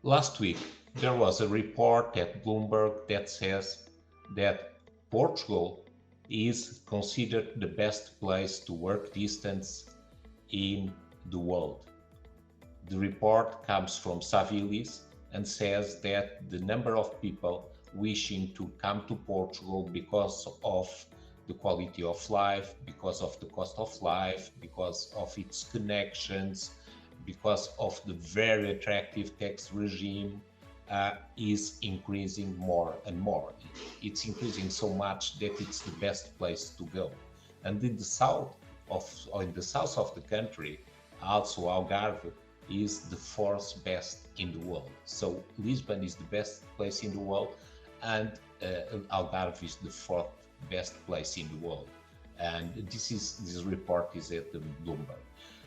Last week, there was a report at Bloomberg that says that Portugal is considered the best place to work distance in the world. The report comes from Savills and says that the number of people wishing to come to Portugal because of the quality of life, because of the cost of life, because of its connections, because of the very attractive tax regime, is increasing more and more. It's increasing so much that it's the best place to go. And in the south or in the south of the country, also Algarve is the fourth best in the world. So Lisbon is the best place in the world, and Algarve is the fourth best place in the world. And this report is at the Bloomberg.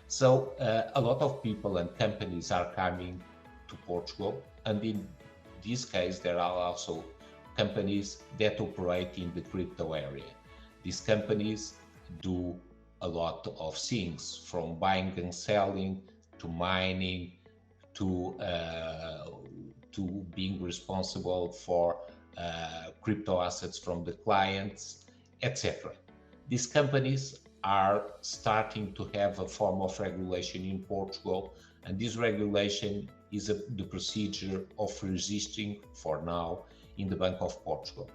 So a lot of people and companies are coming to Portugal, and in this case, there are also companies that operate in the crypto area. These companies do a lot of things, from buying and selling to mining to being responsible for crypto assets from the clients, etc. These companies are starting to have a form of regulation in Portugal, and this regulation is the procedure of registering for now in the Bank of Portugal.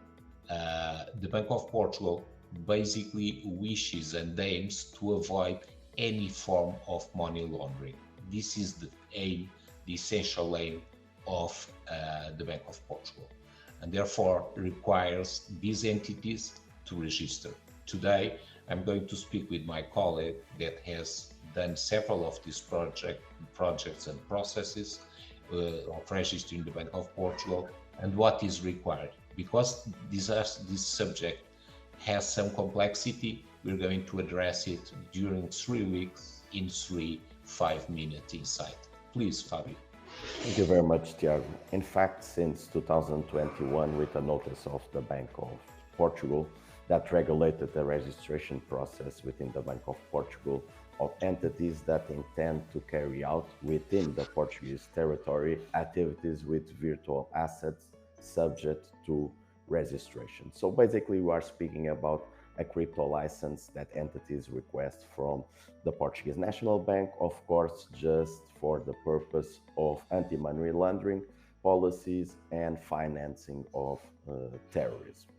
The Bank of Portugal basically wishes and aims to avoid any form of money laundering. This is the aim, the essential aim of the Bank of Portugal, and therefore requires these entities to register. Today, I'm going to speak with my colleague that has done several of these projects and processes of registering the Bank of Portugal and what is required. Because this subject has some complexity, we're going to address it during 3 weeks in 5 minute insight. Please, Fábio. Thank you very much, Tiago. In fact, since 2021, with a notice of the Bank of Portugal that regulated the registration process within the Bank of Portugal of entities that intend to carry out within the Portuguese territory activities with virtual assets subject to registration. So basically, we are speaking about a crypto license that entities request from the Portuguese National Bank, of course, just for the purpose of anti-money laundering policies and financing of terrorism.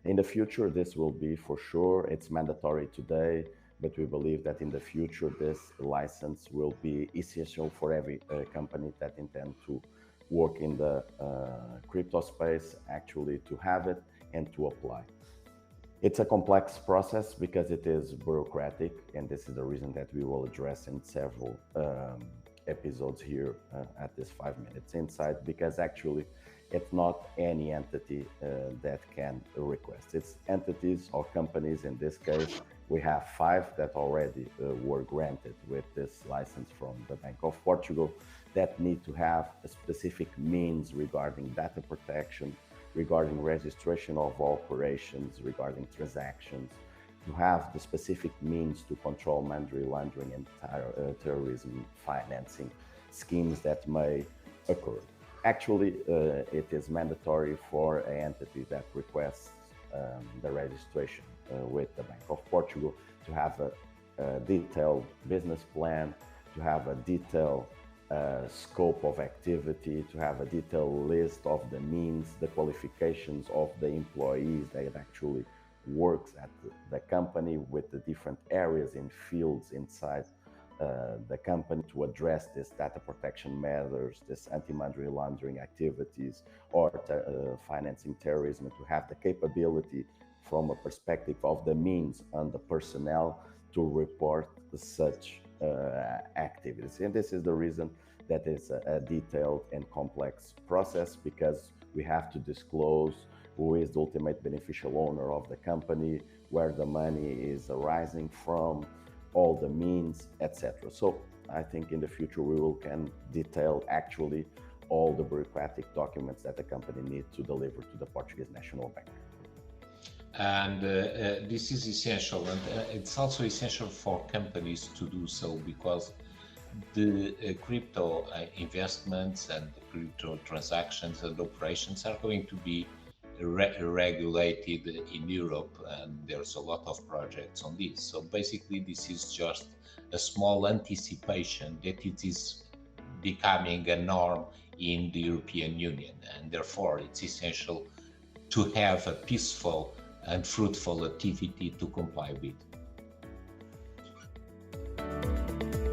In the future, this will be for sure. It's mandatory today, but we believe that in the future, this license will be essential for every company that intend to work in the crypto space, actually to have it and to apply. It's a complex process because it is bureaucratic, and this is the reason that we will address in several episodes here at this 5 minutes insight, because actually it's not any entity that can request. It's entities or companies. In this case, we have 5 that already were granted with this license from the Bank of Portugal that need to have a specific means regarding data protection, regarding registration of operations, regarding transactions, to have the specific means to control money laundering and terrorism financing schemes that may occur. Actually, it is mandatory for an entity that requests the registration with the Bank of Portugal to have a detailed business plan, to have a detailed scope of activity, to have a detailed list of the means, the qualifications of the employees that actually works at the company with the different areas and fields inside the company to address this data protection matters, this anti-money laundering activities, or financing terrorism, to have the capability from a perspective of the means and the personnel to report such activities. And this is the reason that is a detailed and complex process, because we have to disclose who is the ultimate beneficial owner of the company, where the money is arising from, all the means, etc. So I think in the future we will can detail actually all the bureaucratic documents that the company needs to deliver to the Portuguese National Bank. And this is essential, and it's also essential for companies to do so, because the crypto investments and crypto transactions and operations are going to be regulated in Europe, and there's a lot of projects on this. So basically, this is just a small anticipation that it is becoming a norm in the European Union, and therefore it's essential to have a peaceful and fruitful activity to comply with.